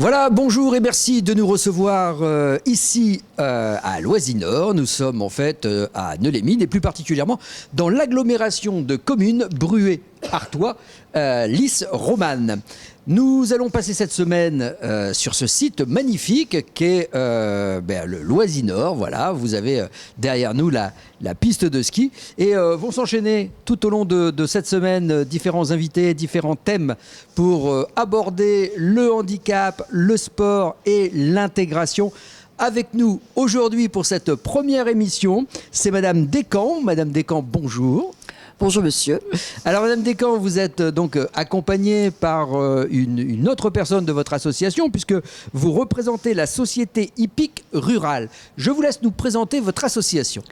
Voilà, bonjour et merci de nous recevoir ici à Loisy-Nord. Nous sommes en fait à Neulémine et plus particulièrement dans l'agglomération de communes Bruay-Artois, Lys-Romanne. Nous allons passer cette semaine sur ce site magnifique qu'est le Loisy-Nord. Voilà, vous avez derrière nous la piste de ski et vont s'enchaîner tout au long de cette semaine différents invités, différents thèmes pour aborder le handicap, le sport et l'intégration. Avec nous aujourd'hui pour cette première émission, c'est Madame Descamps. Madame Descamps, bonjour. Bonjour monsieur. Alors Madame Descamps, vous êtes donc accompagnée par une autre personne de votre association puisque vous représentez la Société hippique rurale. Je vous laisse nous présenter votre association.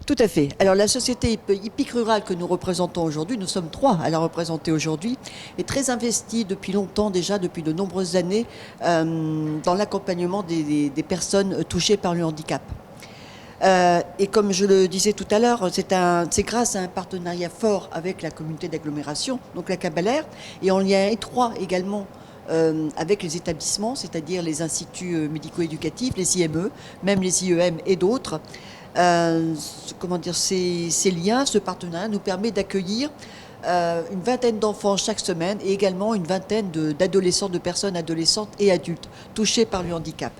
Tout à fait. Alors la Société hippique rurale que nous représentons aujourd'hui, nous sommes 3 à la représenter aujourd'hui, est très investie depuis longtemps déjà, depuis de nombreuses années, dans l'accompagnement des personnes touchées par le handicap. Et comme je le disais tout à l'heure, c'est grâce à un partenariat fort avec la communauté d'agglomération, donc la Cabalère, et en lien étroit également avec les établissements, c'est-à-dire les instituts médico-éducatifs, les IME, même les IEM et d'autres. Ces liens, ce partenariat nous permet d'accueillir une vingtaine d'enfants chaque semaine et également une vingtaine d'adolescents, de personnes adolescentes et adultes touchés par le handicap.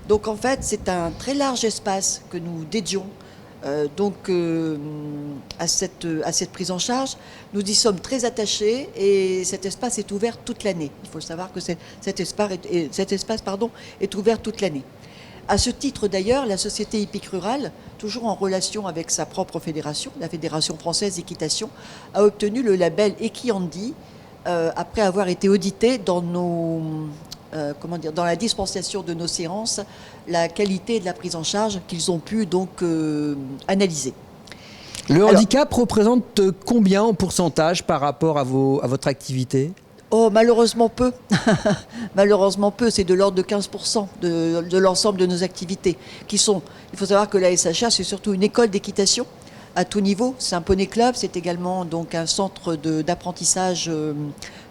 Donc en fait, c'est un très large espace que nous dédions à cette prise en charge. Nous y sommes très attachés et cet espace est ouvert toute l'année. Il faut savoir que cet espace est ouvert toute l'année. À ce titre d'ailleurs, la Société hippique rurale, toujours en relation avec sa propre fédération, la Fédération française d'équitation, a obtenu le label Equihandy après avoir été audité dans dans la dispensation de nos séances, la qualité de la prise en charge qu'ils ont pu donc analyser. Le handicap représente combien en pourcentage par rapport à votre activité ? Oh, malheureusement peu. Malheureusement peu, c'est de l'ordre de 15% de l'ensemble de nos activités qui sont... Il faut savoir que la SHR, c'est surtout une école d'équitation à tout niveau. C'est un poney club, c'est également donc un centre d'apprentissage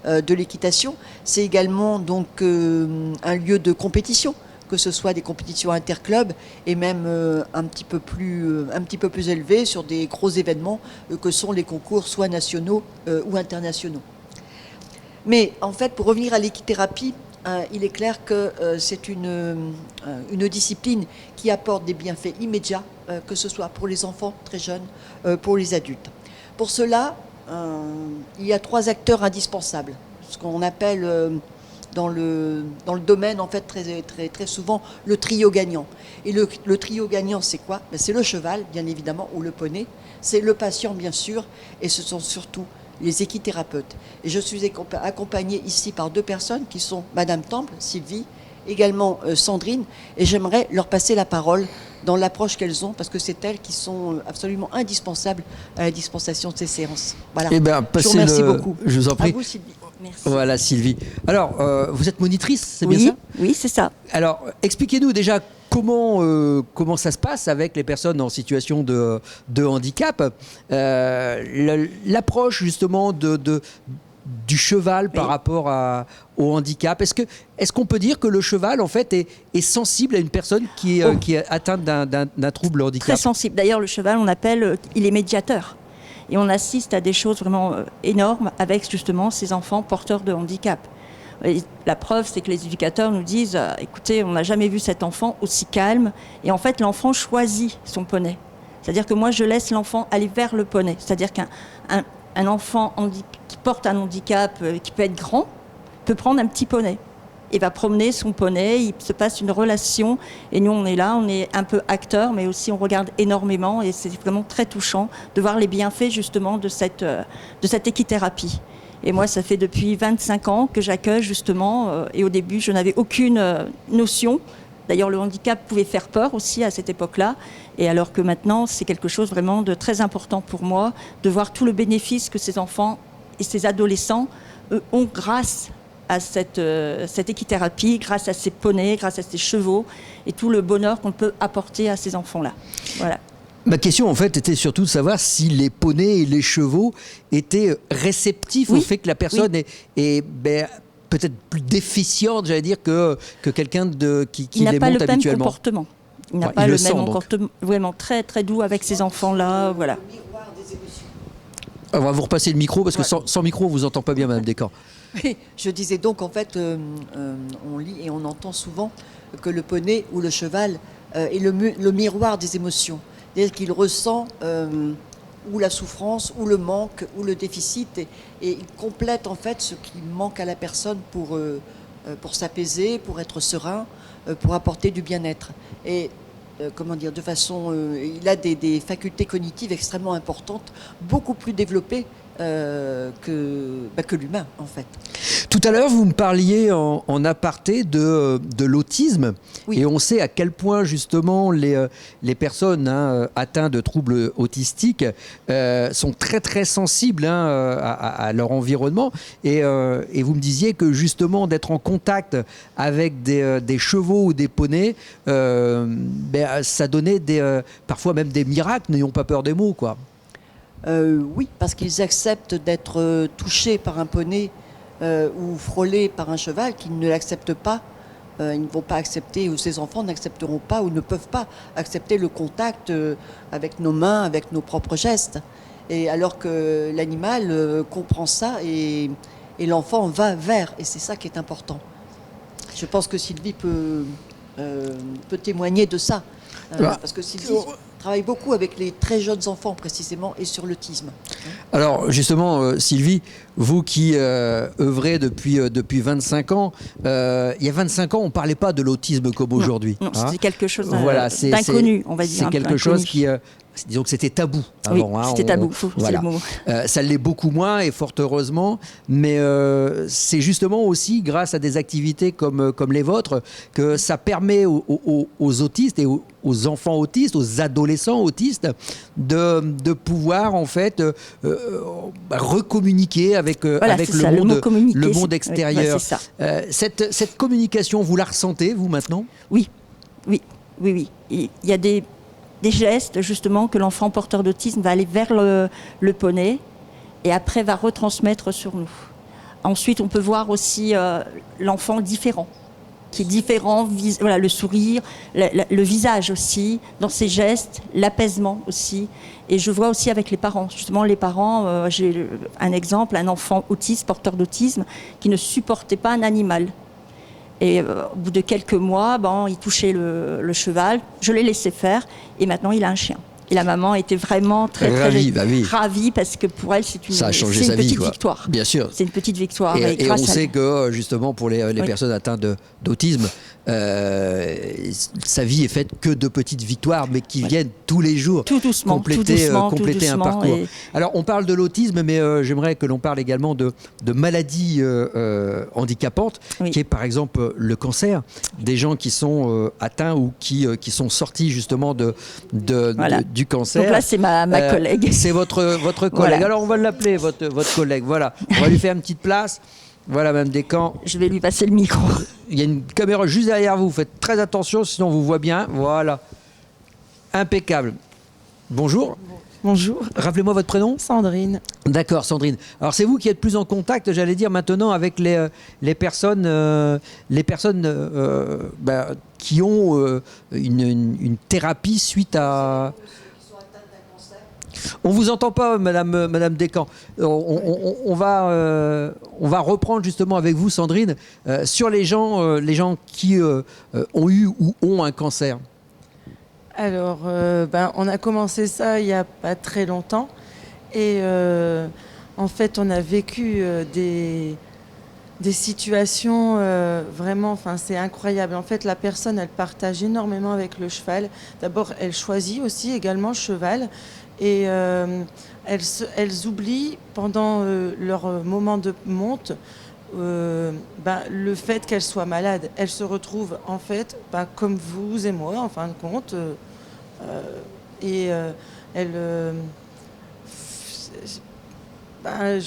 de l'équitation. C'est également donc un lieu de compétition, que ce soit des compétitions interclubs et même un petit peu plus élevées sur des gros événements que sont les concours soit nationaux ou internationaux. Mais en fait, pour revenir à l'équithérapie, il est clair que c'est une discipline qui apporte des bienfaits immédiats, que ce soit pour les enfants très jeunes, pour les adultes. Pour cela, il y a 3 acteurs indispensables, ce qu'on appelle dans le domaine en fait très souvent le trio gagnant. Et le trio gagnant, c'est quoi ? C'est le cheval, bien évidemment, ou le poney. C'est le patient, bien sûr, et ce sont surtout les équithérapeutes. Et je suis accompagnée ici par 2 personnes qui sont Madame Temple, Sylvie, également Sandrine, et j'aimerais leur passer la parole dans l'approche qu'elles ont, parce que c'est elles qui sont absolument indispensables à la dispensation de ces séances. Voilà. Eh bien, je vous remercie beaucoup. Je vous en prie. À vous, Sylvie. Merci. Voilà, Sylvie. Alors, vous êtes monitrice, c'est bien ça ? Oui, c'est ça. Alors, expliquez-nous déjà comment ça se passe avec les personnes en situation de handicap. L'approche justement du cheval par rapport au handicap. Est-ce qu'on peut dire que le cheval en fait est sensible à une personne qui est atteinte d'un trouble handicap ? Très sensible. D'ailleurs, le cheval, il est médiateur. Et on assiste à des choses vraiment énormes avec justement ces enfants porteurs de handicap. Et la preuve, c'est que les éducateurs nous disent écoutez, on n'a jamais vu cet enfant aussi calme. Et en fait, l'enfant choisit son poney. C'est-à-dire que moi, je laisse l'enfant aller vers le poney. C'est-à-dire qu'un enfant qui porte un handicap qui peut être grand peut prendre un petit poney. Il va promener son poney, il se passe une relation. Et nous, on est là, on est un peu acteurs, mais aussi on regarde énormément. Et c'est vraiment très touchant de voir les bienfaits justement de cette équithérapie. Et moi, ça fait depuis 25 ans que j'accueille justement, et au début, je n'avais aucune notion. D'ailleurs, le handicap pouvait faire peur aussi à cette époque-là, et alors que maintenant, c'est quelque chose vraiment de très important pour moi, de voir tout le bénéfice que ces enfants et ces adolescents ont grâce à cette équithérapie, grâce à ces poneys, grâce à ces chevaux, et tout le bonheur qu'on peut apporter à ces enfants-là. Voilà. Ma question, en fait, était surtout de savoir si les poneys et les chevaux étaient réceptifs au fait que la personne peut-être plus déficiente, j'allais dire, que quelqu'un qui Il n'a les pas monte le même habituellement. comportement. Il n'a Ouais, pas il le le même sent, donc. comportement, vraiment très très doux avec ces enfants-là, voilà. On va vous repasser le micro parce que sans micro, on vous entend pas bien, Madame Descamps. Oui, je disais donc, en fait, on lit et on entend souvent que le poney ou le cheval est le miroir des émotions. C'est-à-dire qu'il ressent ou la souffrance, ou le manque, ou le déficit, et il complète en fait ce qui manque à la personne pour s'apaiser, pour être serein, pour apporter du bien-être. Et comment dire, de façon, il a des facultés cognitives extrêmement importantes, beaucoup plus développées que l'humain, en fait. Tout à l'heure, vous me parliez en aparté de l'autisme. Oui. Et on sait à quel point, justement, les personnes atteintes de troubles autistiques sont très, très sensibles à leur environnement. Et vous me disiez que, justement, d'être en contact avec des chevaux ou des poneys, ça donnait parfois même des miracles. N'ayons pas peur des mots, quoi. Oui, parce qu'ils acceptent d'être touchés par un poney ou frôlés par un cheval, qu'ils ne l'acceptent pas. Ils ne vont pas accepter, ou ces enfants n'accepteront pas ou ne peuvent pas accepter le contact avec nos mains, avec nos propres gestes. Et alors que l'animal comprend ça et l'enfant va vers, et c'est ça qui est important. Je pense que Sylvie peut témoigner de ça. Parce que Sylvie travaille beaucoup avec les très jeunes enfants précisément et sur l'autisme. Alors justement, Sylvie, vous qui œuvrez depuis 25 ans, il y a 25 ans, on ne parlait pas de l'autisme comme aujourd'hui. Non, hein. c'était quelque chose Voilà, d'inconnu, on va dire. C'est quelque chose qui... disons que c'était tabou avant. Oui, c'était tabou, c'est le mot. Ça l'est beaucoup moins et fort heureusement, mais c'est justement aussi grâce à des activités comme les vôtres que ça permet aux autistes et aux enfants autistes, aux adolescents autistes de pouvoir en fait recommuniquer avec le monde extérieur. C'est ça. Cette communication, vous la ressentez vous maintenant ? Oui. Il y a des gestes justement que l'enfant porteur d'autisme va aller vers le poney et après va retransmettre sur nous. Ensuite, on peut voir aussi l'enfant différent, qui est différent, voilà, le sourire, le visage aussi, dans ses gestes, l'apaisement aussi. Et je vois aussi avec les parents, justement les parents, j'ai un exemple, un enfant autiste, porteur d'autisme, qui ne supportait pas un animal. Et au bout de quelques mois, il touchait le cheval, je l'ai laissé faire, et maintenant il a un chien. Et la maman était vraiment très ravie parce que pour elle, c'est une petite victoire. Bien sûr. C'est une petite victoire. Et on sait que justement pour les personnes atteintes d'autisme, sa vie est faite que de petites victoires, mais qui viennent tous les jours tout doucement, compléter un parcours. Et... Alors on parle de l'autisme, mais j'aimerais que l'on parle également de maladies handicapantes, qui est par exemple le cancer. Des gens qui sont atteints ou qui sont sortis justement du cancer. Donc là, c'est ma collègue. C'est votre collègue. Voilà. Alors, on va l'appeler votre collègue. Voilà. On va lui faire une petite place. Voilà, Mme Descamps. Je vais lui passer le micro. Il y a une caméra juste derrière vous. Faites très attention, sinon on vous voit bien. Voilà. Impeccable. Bonjour. Bonjour. Rappelez-moi votre prénom. Sandrine. D'accord, Sandrine. Alors c'est vous qui êtes plus en contact, j'allais dire maintenant, avec les personnes qui ont une thérapie suite à... On vous entend pas, Madame Descamps. On va reprendre justement avec vous, Sandrine, sur les gens qui ont eu ou ont un cancer. Alors, on a commencé ça il n'y a pas très longtemps. Et en fait, on a vécu des situations vraiment, c'est incroyable. En fait, la personne, elle partage énormément avec le cheval. D'abord, elle choisit aussi également le cheval. Et elles oublient pendant leur moment de monte le fait qu'elles soient malades. Elles se retrouvent en fait comme vous et moi en fin de compte. Je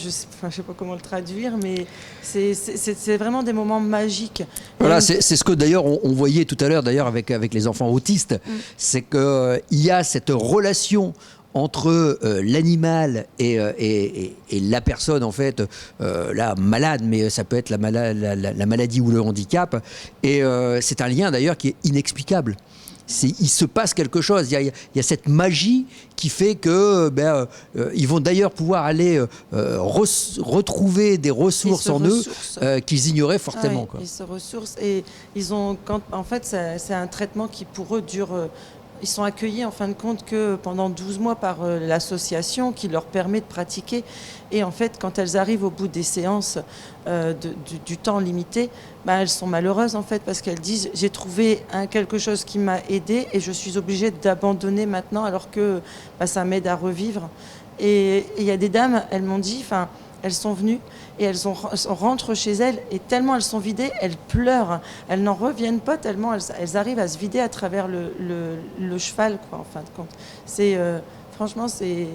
sais pas comment le traduire, mais c'est vraiment des moments magiques. Voilà, c'est ce que d'ailleurs on voyait tout à l'heure d'ailleurs avec les enfants autistes, c'est qu'il y a cette relation entre l'animal et la personne, en fait, là, malade, mais ça peut être la maladie ou le handicap. Et c'est un lien, d'ailleurs, qui est inexplicable. Il se passe quelque chose. Il y a cette magie qui fait que ils vont d'ailleurs pouvoir aller retrouver des ressources en eux qu'ils ignoraient fortement. Ils se ressourcent et ils ont, en fait, c'est un traitement qui pour eux dure. Ils sont accueillis en fin de compte que pendant 12 mois par l'association qui leur permet de pratiquer. Et en fait, quand elles arrivent au bout des séances du temps limité, elles sont malheureuses en fait parce qu'elles disent j'ai trouvé quelque chose qui m'a aidée et je suis obligée d'abandonner maintenant alors que ça m'aide à revivre. Et il y a des dames, elles m'ont dit, elles sont venues et elles rentrent chez elles et tellement elles sont vidées, elles pleurent. Elles n'en reviennent pas tellement elles arrivent à se vider à travers le cheval, quoi, en fin de compte. Franchement, c'est...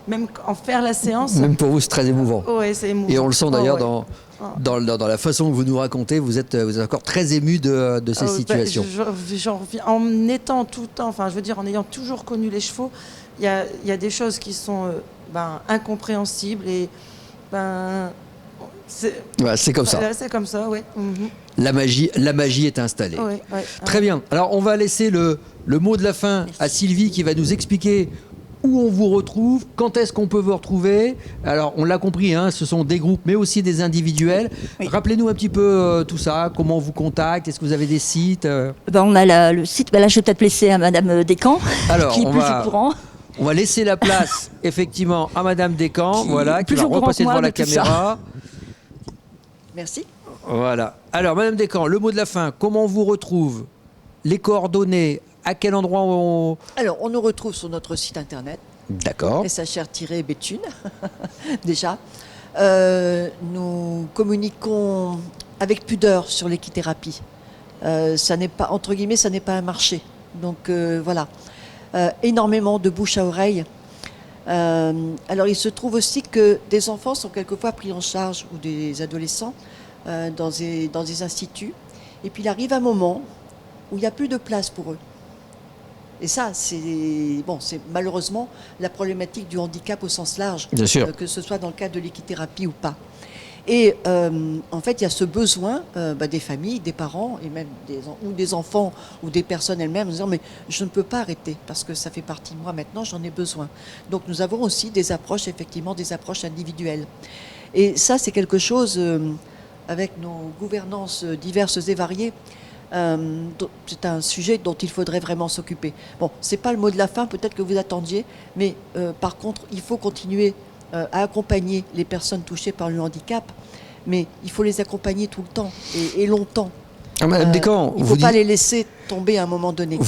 Même en faire la séance... Même pour vous, c'est très émouvant. Ouais, c'est émouvant. Et on le sent d'ailleurs dans la façon que vous nous racontez, vous êtes encore très ému de ces situations. J'en reviens, en étant tout le temps, en ayant toujours connu les chevaux, il y a des choses qui sont incompréhensibles et... c'est comme ça. C'est comme ça, oui. La magie est installée. Très bien. Alors, on va laisser le mot de la fin à Sylvie qui va nous expliquer où on vous retrouve, quand est-ce qu'on peut vous retrouver. Alors, on l'a compris, ce sont des groupes, mais aussi des individuels. Oui. Rappelez-nous un petit peu tout ça, comment on vous contacte, est-ce que vous avez des sites On a le site, là je vais peut-être laisser à Madame Descamps, qui est plus au courant. On va laisser la place, effectivement, à Madame Descamps, qui va repasser devant la caméra. Merci. Voilà. Alors, Madame Descamps, le mot de la fin, comment on vous retrouve? Les coordonnées, à quel endroit Alors, on nous retrouve sur notre site internet. D'accord. SHR-Béthune, déjà. Nous communiquons avec pudeur sur l'équithérapie. Ça n'est pas, entre guillemets, ça n'est pas un marché. Donc, voilà. Énormément de bouche à oreille. Alors, il se trouve aussi que des enfants sont quelquefois pris en charge, ou des adolescents, dans des instituts. Et puis, il arrive un moment où il n'y a plus de place pour eux. Et ça, c'est malheureusement la problématique du handicap au sens large, bien sûr. Que ce soit dans le cadre de l'équithérapie ou pas. Et en fait, il y a ce besoin des familles, des parents, et même des enfants ou des personnes elles-mêmes, en disant mais je ne peux pas arrêter parce que ça fait partie de moi maintenant, j'en ai besoin. Donc nous avons aussi des approches, effectivement, des approches individuelles. Et ça, c'est quelque chose, avec nos gouvernances diverses et variées, c'est un sujet dont il faudrait vraiment s'occuper. Bon, c'est pas le mot de la fin, peut-être que vous attendiez, mais par contre, il faut continuer à accompagner les personnes touchées par le handicap, mais il faut les accompagner tout le temps et longtemps. Madame Descamps, il ne faut pas les laisser tomber à un moment donné.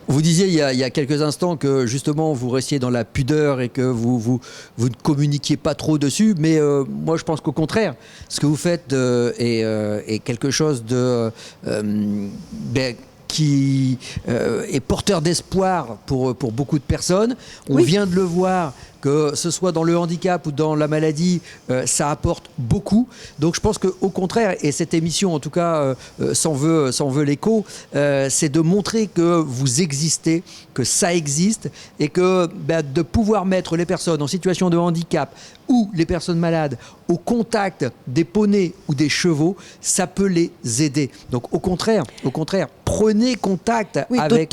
Vous disiez il y a quelques instants que justement vous restiez dans la pudeur et que vous ne communiquiez pas trop dessus, mais moi je pense qu'au contraire, ce que vous faites est quelque chose qui est porteur d'espoir pour beaucoup de personnes. On vient de le voir, que ce soit dans le handicap ou dans la maladie, ça apporte beaucoup. Donc je pense qu'au contraire, et cette émission en tout cas s'en veut l'écho, c'est de montrer que vous existez, que ça existe, et que de pouvoir mettre les personnes en situation de handicap ou les personnes malades au contact des poneys ou des chevaux, ça peut les aider. Donc au contraire, prenez contact avec...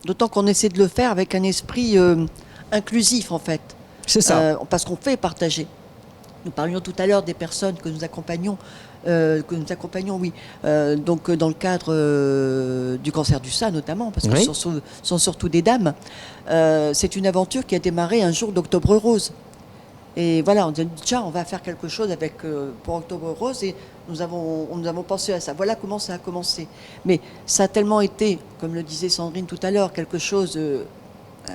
D'autant qu'on essaie de le faire avec un esprit inclusif en fait. C'est ça. Parce qu'on fait partager. Nous parlions tout à l'heure des personnes que nous accompagnons, donc dans le cadre du cancer du sein notamment, parce que ce sont surtout des dames. C'est une aventure qui a démarré un jour d'Octobre Rose. Et voilà, on dit tiens, on va faire quelque chose pour Octobre Rose, et nous avons pensé à ça. Voilà comment ça a commencé. Mais ça a tellement été, comme le disait Sandrine tout à l'heure, quelque chose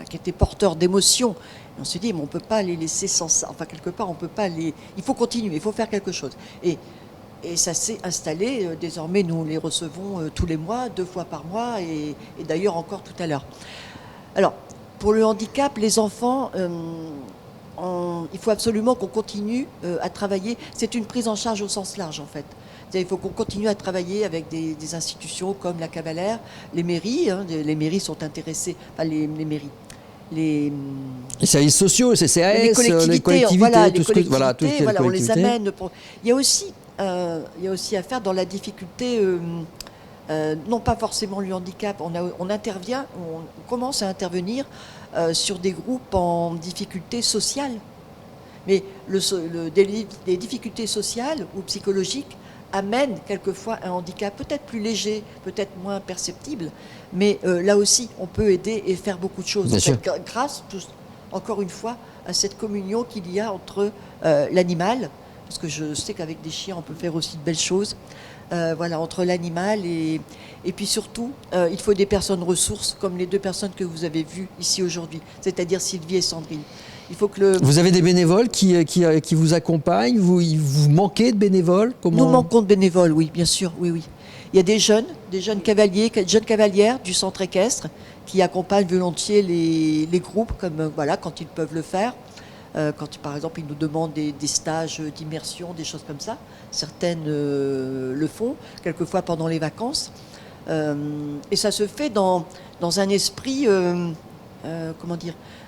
qui était porteur d'émotion. On se dit, mais on ne peut pas les laisser sans ça. Enfin, quelque part, on peut pas les... Il faut continuer, il faut faire quelque chose. Et ça s'est installé. Désormais, nous les recevons tous les mois, 2 fois par mois, et d'ailleurs encore tout à l'heure. Alors, pour le handicap, les enfants, il faut absolument qu'on continue à travailler. C'est une prise en charge au sens large, en fait. Il faut qu'on continue à travailler avec des institutions comme la Cavalère, les mairies. Les mairies sont intéressées, enfin les mairies. les services sociaux, les CCAS, les collectivités, voilà, tout ce que, on les amène. Il y a aussi à faire dans la difficulté, non pas forcément le handicap. On intervient, on commence à intervenir sur des groupes en difficulté sociale. Mais les difficultés sociales ou psychologiques amènent quelquefois un handicap peut-être plus léger, peut-être moins perceptible. Mais là aussi, on peut aider et faire beaucoup de choses. Grâce, encore une fois, à cette communion qu'il y a entre l'animal, parce que je sais qu'avec des chiens, on peut faire aussi de belles choses, entre l'animal et puis surtout, il faut des personnes ressources, comme les 2 personnes que vous avez vues ici aujourd'hui, c'est-à-dire Sylvie et Sandrine. Il faut que Vous avez des bénévoles qui vous accompagnent, vous manquez de bénévoles? Nous manquons de bénévoles, oui, bien sûr, oui. Il y a des jeunes cavaliers, jeunes cavalières du centre équestre qui accompagnent volontiers les groupes, comme quand ils peuvent le faire. Quand, par exemple, ils nous demandent des stages d'immersion, des choses comme ça. Certaines le font, quelquefois pendant les vacances. Et ça se fait dans un esprit,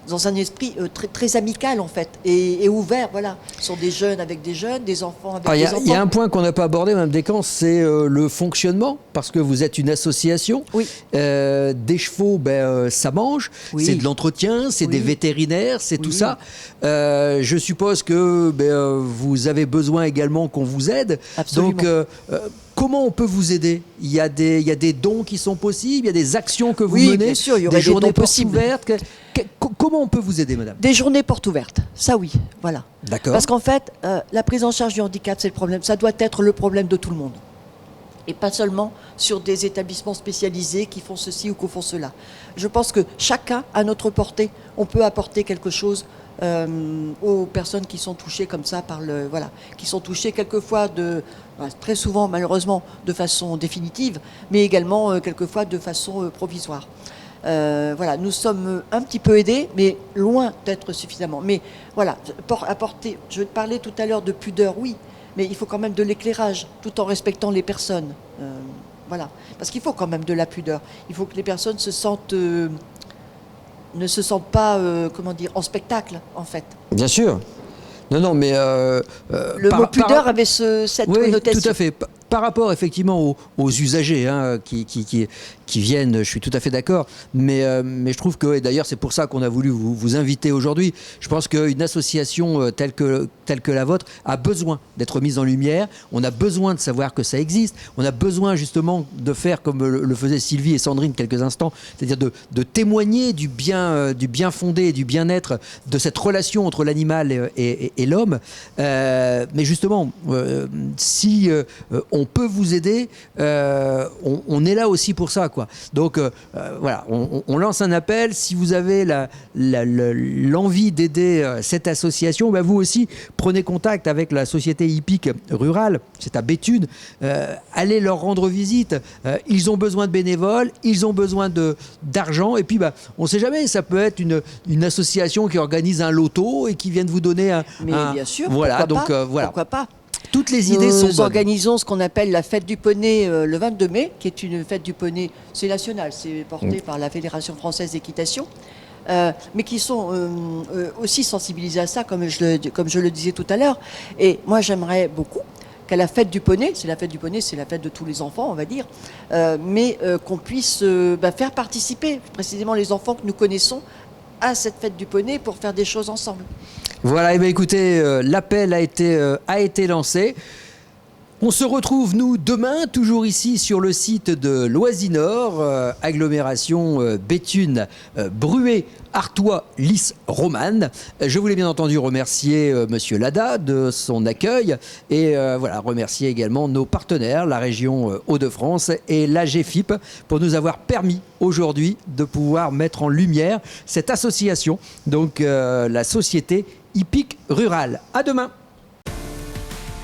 dans un esprit très, très amical, en fait, et ouvert, voilà. Ce sont des jeunes avec des jeunes, des enfants avec des enfants. Il y a un point qu'on n'a pas abordé, Mme Descamps, c'est le fonctionnement, parce que vous êtes une association. Oui. Des chevaux, ça mange, oui. C'est de l'entretien, c'est des vétérinaires, c'est tout ça. Je suppose que vous avez besoin également qu'on vous aide. Absolument. Donc, comment on peut vous aider? Il y a des dons qui sont possibles, il y a des actions que vous menez, bien sûr, il y aurait des journées portes possibles. ouvertes. Comment on peut vous aider, madame? Des journées portes ouvertes, ça oui, voilà. D'accord. Parce qu'en fait, la prise en charge du handicap, c'est le problème. Ça doit être le problème de tout le monde. Et pas seulement sur des établissements spécialisés qui font ceci ou qui font cela. Je pense que chacun, à notre portée, on peut apporter quelque chose aux personnes qui sont touchées comme ça qui sont touchées quelquefois très souvent malheureusement de façon définitive, mais également quelquefois de façon provisoire. Nous sommes un petit peu aidés, mais loin d'être suffisamment. Mais apporter, je parlais tout à l'heure de pudeur, oui, mais il faut quand même de l'éclairage, tout en respectant les personnes. Parce qu'il faut quand même de la pudeur. Il faut que les personnes ne se sentent pas, en spectacle, en fait. Bien sûr. Non, mais... le mot pudeur avait cette connotation. Oui, tout à fait. Par rapport, effectivement, aux usagers qui viennent, je suis tout à fait d'accord. Mais je trouve que, et d'ailleurs, c'est pour ça qu'on a voulu vous inviter aujourd'hui. Je pense qu'une association telle que la vôtre a besoin d'être mise en lumière. On a besoin de savoir que ça existe. On a besoin, justement, de faire comme le faisaient Sylvie et Sandrine quelques instants, c'est-à-dire de témoigner du bien fondé, du bien-être de cette relation entre l'animal et l'homme. Mais justement, si on peut vous aider, on est là aussi pour ça, quoi. Donc on lance un appel. Si vous avez l'envie d'aider cette association, vous aussi prenez contact avec la société hippique rurale, c'est à Béthune, allez leur rendre visite. Ils ont besoin de bénévoles, ils ont besoin d'argent, et puis on ne sait jamais, ça peut être une association qui organise un loto et qui vient de vous donner bien sûr, pourquoi pas. Toutes les idées sont bonnes. Nous organisons ce qu'on appelle la fête du poney le 22 mai, qui est une fête du poney, c'est national, c'est porté par la Fédération française d'équitation, mais qui sont aussi sensibilisés à ça, comme je le disais tout à l'heure. Et moi, j'aimerais beaucoup qu'à la fête du poney, c'est la fête de tous les enfants, on va dire, mais qu'on puisse faire participer précisément les enfants que nous connaissons à cette fête du poney pour faire des choses ensemble. Voilà, et bien écoutez, l'appel a été lancé. On se retrouve, nous, demain, toujours ici sur le site de Loisinor, agglomération Béthune, Bruay, Artois, Lys, Romane. Je voulais bien entendu remercier Monsieur Lada de son accueil et remercier également nos partenaires, la région Hauts-de-France et l'AGFIP, pour nous avoir permis aujourd'hui de pouvoir mettre en lumière cette association, donc la Société hippique rurale. À demain.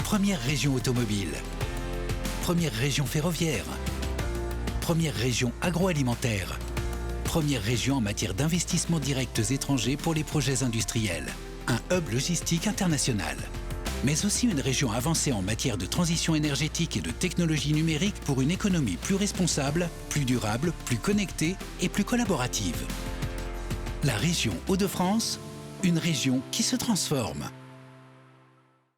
Première région automobile, première région ferroviaire, première région agroalimentaire, première région en matière d'investissements directs étrangers pour les projets industriels, un hub logistique international, mais aussi une région avancée en matière de transition énergétique et de technologie numérique pour une économie plus responsable, plus durable, plus connectée et plus collaborative. La région Hauts-de-France, une région qui se transforme.